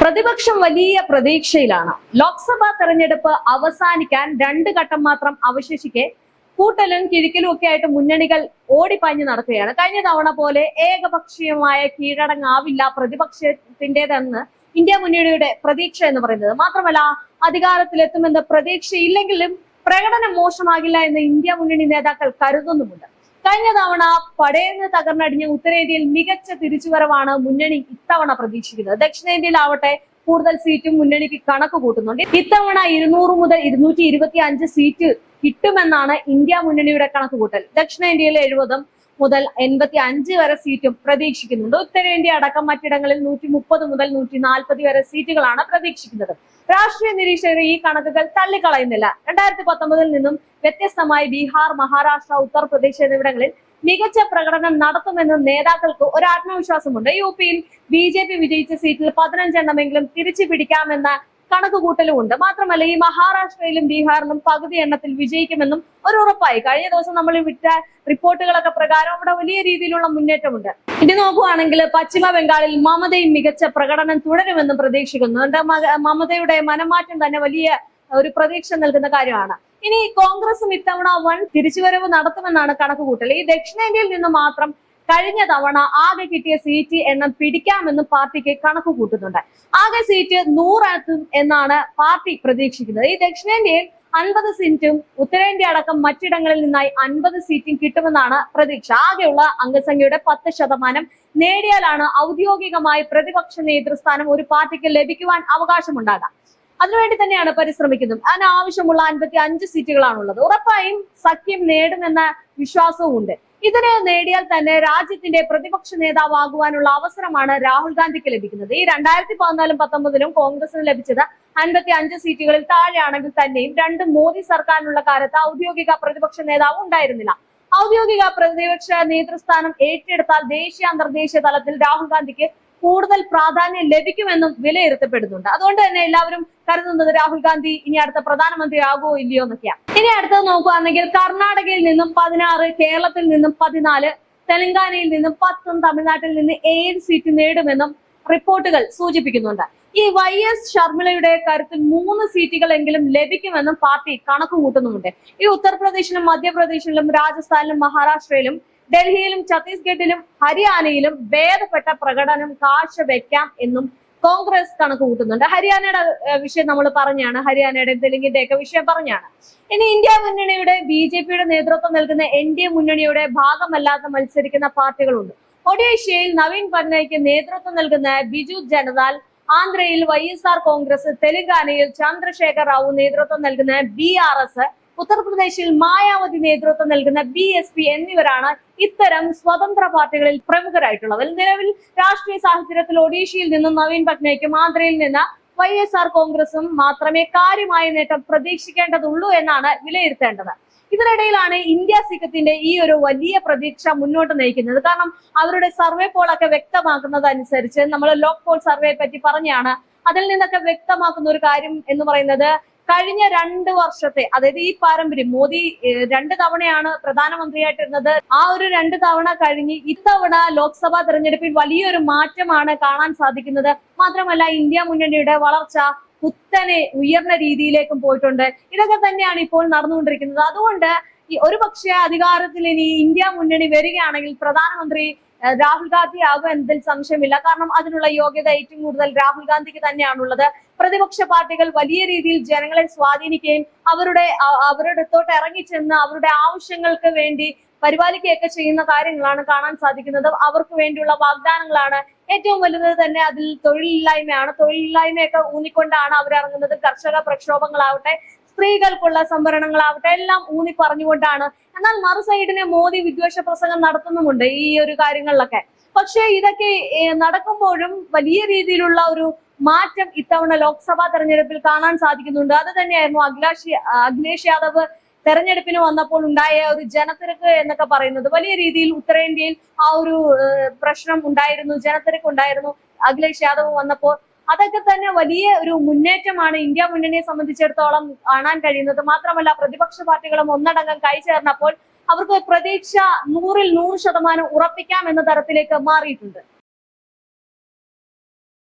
പ്രതിപക്ഷം വലിയ പ്രതീക്ഷയിലാണ്. ലോക്സഭാ തെരഞ്ഞെടുപ്പ് അവസാനിക്കാൻ 2 ഘട്ടം മാത്രം അവശേഷിക്കെ കൂട്ടലും കിഴിക്കലും ഒക്കെ ആയിട്ട് മുന്നണികൾ ഓടിപ്പാഞ്ഞു നടക്കുകയാണ്. കഴിഞ്ഞ തവണ പോലെ ഏകപക്ഷീയമായ കീഴടങ്ങാവില്ല പ്രതിപക്ഷത്തിന്റേതെന്ന് ഇന്ത്യ മുന്നണിയുടെ പ്രതീക്ഷ എന്ന് പറയുന്നത്. മാത്രമല്ല, അധികാരത്തിലെത്തുമെന്ന് പ്രതീക്ഷയില്ലെങ്കിലും പ്രകടനം മോശമാകില്ല എന്ന് ഇന്ത്യ മുന്നണി നേതാക്കൾ കരുതുന്നുമുണ്ട്. കഴിഞ്ഞ തവണ പടയെന്ന് തകർന്നടിഞ്ഞ ഉത്തരേന്ത്യയിൽ മികച്ച തിരിച്ചുവരവാണ് മുന്നണി ഇത്തവണ പ്രതീക്ഷിക്കുന്നത്. ദക്ഷിണേന്ത്യയിലാവട്ടെ കൂടുതൽ സീറ്റും മുന്നണിക്ക് കണക്ക് കൂട്ടുന്നുണ്ട്. ഇത്തവണ 200 മുതൽ 225 സീറ്റ് കിട്ടുമെന്നാണ് ഇന്ത്യ മുന്നണിയുടെ കണക്കുകൂട്ടൽ. ദക്ഷിണേന്ത്യയിൽ 70 മുതൽ 85 വരെ സീറ്റും പ്രതീക്ഷിക്കുന്നുണ്ട്. ഉത്തരേന്ത്യ അടക്കം മറ്റിടങ്ങളിൽ 130 മുതൽ 140 വരെ സീറ്റുകളാണ് പ്രതീക്ഷിക്കുന്നത്. രാഷ്ട്രീയ നിരീക്ഷകർ ഈ കണക്കുകൾ തള്ളിക്കളയുന്നില്ല. 2019 നിന്നും വ്യത്യസ്തമായി ബീഹാർ, മഹാരാഷ്ട്ര, ഉത്തർപ്രദേശ് എന്നിവിടങ്ങളിൽ മികച്ച പ്രകടനം നടത്തുമെന്ന് നേതാക്കൾക്ക് ഒരു ആത്മവിശ്വാസമുണ്ട്. യുപിയിൽ BJP വിജയിച്ച സീറ്റിൽ 15 എണ്ണമെങ്കിലും തിരിച്ചു പിടിക്കാമെന്ന കണക്കുകൂട്ടലുമുണ്ട്. മാത്രമല്ല, ഈ മഹാരാഷ്ട്രയിലും ബീഹാറിലും പകുതി എണ്ണത്തിൽ വിജയിക്കുമെന്നും ഒരു ഉറപ്പായി. കഴിഞ്ഞ ദിവസം നമ്മൾ വിട്ട റിപ്പോർട്ടുകളൊക്കെ പ്രകാരം അവിടെ വലിയ രീതിയിലുള്ള മുന്നേറ്റമുണ്ട്. ഇനി നോക്കുകയാണെങ്കിൽ പശ്ചിമ ബംഗാളിൽ മമതയും മികച്ച പ്രകടനം തുടരുമെന്നും പ്രതീക്ഷിക്കുന്നു. മമതയുടെ മനംമാറ്റം തന്നെ വലിയ ഒരു പ്രതീക്ഷ നൽകുന്ന കാര്യമാണ്. ഇനി കോൺഗ്രസും ഇത്തവണ വൻ തിരിച്ചുവരവ് നടത്തുമെന്നാണ് കണക്കുകൂട്ടൽ. ഈ ദക്ഷിണേന്ത്യയിൽ നിന്ന് മാത്രം കഴിഞ്ഞ തവണ ആകെ കിട്ടിയ സീറ്റ് എണ്ണം പിടിക്കാമെന്നും പാർട്ടിക്ക് കണക്ക് കൂട്ടുന്നുണ്ട്. ആകെ സീറ്റ് 100 എത്തും എന്നാണ് പാർട്ടി പ്രതീക്ഷിക്കുന്നത്. ഈ ദക്ഷിണേന്ത്യയിൽ 50 സീറ്റും ഉത്തരേന്ത്യ അടക്കം മറ്റിടങ്ങളിൽ നിന്നായി 50 സീറ്റും കിട്ടുമെന്നാണ് പ്രതീക്ഷ. ആകെയുള്ള അംഗസംഖ്യയുടെ 10% നേടിയാലാണ് ഔദ്യോഗികമായി പ്രതിപക്ഷ നേതൃസ്ഥാനം ഒരു പാർട്ടിക്ക് ലഭിക്കുവാൻ അവകാശമുണ്ടാകാം. അതിനുവേണ്ടി തന്നെയാണ് പരിശ്രമിക്കുന്നത്. അതിനാവശ്യമുള്ള 55 സീറ്റുകളാണുള്ളത്. ഉറപ്പായും സഖ്യം നേടുമെന്ന വിശ്വാസവും ഉണ്ട്. ഇതിന് നേടിയാൽ തന്നെ രാജ്യത്തിന്റെ പ്രതിപക്ഷ നേതാവാകുവാനുള്ള അവസരമാണ് രാഹുൽ ഗാന്ധിക്ക് ലഭിക്കുന്നത്. ഈ 2014-19 കോൺഗ്രസിന് ലഭിച്ചത് 55 സീറ്റുകളിൽ താഴെയാണെങ്കിൽ തന്നെയും 2 മോദി സർക്കാരിനുള്ള കാലത്ത് ഔദ്യോഗിക പ്രതിപക്ഷ നേതാവ് ഉണ്ടായിരുന്നില്ല. ഔദ്യോഗിക പ്രതിപക്ഷ നേതൃസ്ഥാനം ഏറ്റെടുത്താൽ ദേശീയ അന്തർദേശീയ തലത്തിൽ രാഹുൽ ഗാന്ധിക്ക് കൂടുതൽ പ്രാധാന്യം ലഭിക്കുമെന്നും വിലയിരുത്തപ്പെടുന്നുണ്ട്. അതുകൊണ്ട് തന്നെ എല്ലാവരും കരുതുന്നത് രാഹുൽ ഗാന്ധി ഇനി അടുത്ത പ്രധാനമന്ത്രി ആകുമോ ഇല്ലയോ എന്നൊക്കെയാണ്. ഇനി അടുത്തത് നോക്കുകയാണെങ്കിൽ കർണാടകയിൽ നിന്നും 16, കേരളത്തിൽ നിന്നും 14, തെലങ്കാനയിൽ നിന്നും 10, തമിഴ്നാട്ടിൽ നിന്ന് 7 സീറ്റ് നേടുമെന്നും റിപ്പോർട്ടുകൾ സൂചിപ്പിക്കുന്നുണ്ട്. ഈ YS ഷർമിളയുടെ കരുത്തിൽ 3 സീറ്റുകളെങ്കിലും ലഭിക്കുമെന്നും പാർട്ടി കണക്ക് കൂട്ടുന്നുമുണ്ട്. ഈ ഉത്തർപ്രദേശിലും മധ്യപ്രദേശിലും രാജസ്ഥാനിലും മഹാരാഷ്ട്രയിലും ഡൽഹിയിലും ഛത്തീസ്ഗഡിലും ഹരിയാനയിലും ഭേദപ്പെട്ട പ്രകടനം കാഴ്ചവെക്കാം എന്നും കോൺഗ്രസ് കണക്ക് കൂട്ടുന്നുണ്ട്. ഹരിയാനയുടെ വിഷയം നമ്മൾ പറഞ്ഞാണ്, ഹരിയാനയുടെ തെലുങ്കിന്റെ ഒക്കെ വിഷയം പറഞ്ഞാണ്. ഇനി ഇന്ത്യ മുന്നണിയുടെ BJPയുടെ നേതൃത്വം നൽകുന്ന NDA മുന്നണിയുടെ ഭാഗമല്ലാതെ മത്സരിക്കുന്ന പാർട്ടികളുണ്ട്. ഒഡീഷയിൽ നവീൻ പട്നായിക്ക് നേതൃത്വം നൽകുന്ന ബിജു ജനതാൽ, ആന്ധ്രയിൽ YSR കോൺഗ്രസ്, തെലങ്കാനയിൽ ചന്ദ്രശേഖർ റാവു നേതൃത്വം നൽകുന്ന BRS, ഉത്തർപ്രദേശിൽ മായാവതി നേതൃത്വം നൽകുന്ന BSP എന്നിവരാണ് ഇത്തരം സ്വതന്ത്ര പാർട്ടികളിൽ പ്രമുഖരായിട്ടുള്ളവർ. നിലവിൽ രാഷ്ട്രീയ സാഹചര്യത്തിൽ ഒഡീഷയിൽ നിന്നും നവീൻ പട്നായിക്കും ആന്ധ്രയിൽ നിന്ന് YSR കോൺഗ്രസും മാത്രമേ കാര്യമായ നേട്ടം പ്രതീക്ഷിക്കേണ്ടതുള്ളൂ എന്നാണ് വിലയിരുത്തേണ്ടത്. ഇതിനിടയിലാണ് ഇന്ത്യ സഖ്യത്തിന്റെ ഈ ഒരു വലിയ പ്രതീക്ഷ മുന്നോട്ട് നയിക്കുന്നത്. കാരണം അവരുടെ സർവേ പോളൊക്കെ വ്യക്തമാക്കുന്നത് അനുസരിച്ച്, നമ്മൾ ലോക് പോൾ സർവേയെ പറ്റി പറഞ്ഞാണ്, അതിൽ നിന്നൊക്കെ വ്യക്തമാക്കുന്ന ഒരു കാര്യം എന്ന് പറയുന്നത് കഴിഞ്ഞ 2 വർഷത്തെ, അതായത് ഈ പാരമ്പര്യം, മോദി 2 തവണയാണ് പ്രധാനമന്ത്രിയായിട്ടിരുന്നത്. ആ ഒരു 2 തവണ കഴിഞ്ഞ് ഇത്തവണ ലോക്സഭാ തെരഞ്ഞെടുപ്പിൽ വലിയൊരു മാറ്റമാണ് കാണാൻ സാധിക്കുന്നത്. മാത്രമല്ല, ഇന്ത്യ മുന്നണിയുടെ വളർച്ച കുത്തനെ ഉയർന്ന രീതിയിലേക്കും പോയിട്ടുണ്ട്. ഇതൊക്കെ തന്നെയാണ് ഇപ്പോൾ നടന്നുകൊണ്ടിരിക്കുന്നത്. അതുകൊണ്ട് ഒരു പക്ഷേ അധികാരത്തിൽ ഇനി ഇന്ത്യ മുന്നണി വരികയാണെങ്കിൽ പ്രധാനമന്ത്രി രാഹുൽ ഗാന്ധി ആകും എന്നതിൽ സംശയമില്ല. കാരണം അതിനുള്ള യോഗ്യത ഏറ്റവും കൂടുതൽ രാഹുൽ ഗാന്ധിക്ക് തന്നെയാണുള്ളത്. പ്രതിപക്ഷ പാർട്ടികൾ വലിയ രീതിയിൽ ജനങ്ങളെ സ്വാധീനിക്കുകയും അവരുടെ അടുത്തോട്ട് ഇറങ്ങിച്ചെന്ന് അവരുടെ ആവശ്യങ്ങൾക്ക് വേണ്ടി പരിപാലിക്കുകയൊക്കെ ചെയ്യുന്ന കാര്യങ്ങളാണ് കാണാൻ സാധിക്കുന്നത്. അവർക്ക് വേണ്ടിയുള്ള വാഗ്ദാനങ്ങളാണ് ഏറ്റവും വലുത് തന്നെ. അതിൽ തൊഴിലില്ലായ്മയാണ്. തൊഴിലില്ലായ്മയൊക്കെ ഊന്നിക്കൊണ്ടാണ് അവരിറങ്ങുന്നത്. കർഷക പ്രക്ഷോഭങ്ങളാവട്ടെ, സ്ത്രീകൾക്കുള്ള സംവരണങ്ങളാവട്ടെ, എല്ലാം ഊന്നി പറഞ്ഞുകൊണ്ടാണ്. എന്നാൽ മറു സൈഡിനെ മോദി വിദ്വേഷ പ്രസംഗം നടത്തുന്നുമുണ്ട് ഈ ഒരു കാര്യങ്ങളിലൊക്കെ. പക്ഷേ ഇതൊക്കെ നടക്കുമ്പോഴും വലിയ രീതിയിലുള്ള ഒരു മാറ്റം ഇത്തവണ ലോക്സഭാ തെരഞ്ഞെടുപ്പിൽ കാണാൻ സാധിക്കുന്നുണ്ട്. അത് തന്നെയായിരുന്നു അഖിലേഷ് യാദവ് തെരഞ്ഞെടുപ്പിന് വന്നപ്പോൾ ഉണ്ടായ ഒരു ജനത്തിരക്ക് എന്നൊക്കെ പറയുന്നത്. വലിയ രീതിയിൽ ഉത്തരേന്ത്യയിൽ ആ ഒരു പ്രശ്നം ഉണ്ടായിരുന്നു, ജനത്തിരക്ക് ഉണ്ടായിരുന്നു അഖിലേഷ് യാദവ് വന്നപ്പോൾ. അതൊക്കെ തന്നെ വലിയ ഒരു മുന്നേറ്റമാണ് ഇന്ത്യ മുന്നണിയെ സംബന്ധിച്ചിടത്തോളം കാണാൻ കഴിയുന്നത്. മാത്രമല്ല, പ്രതിപക്ഷ പാർട്ടികളും ഒന്നടങ്കം കൈചേർന്നപ്പോൾ അവർക്ക് പ്രതീക്ഷ 100-100% ഉറപ്പിക്കാം എന്ന തരത്തിലേക്ക് മാറിയിട്ടുണ്ട്.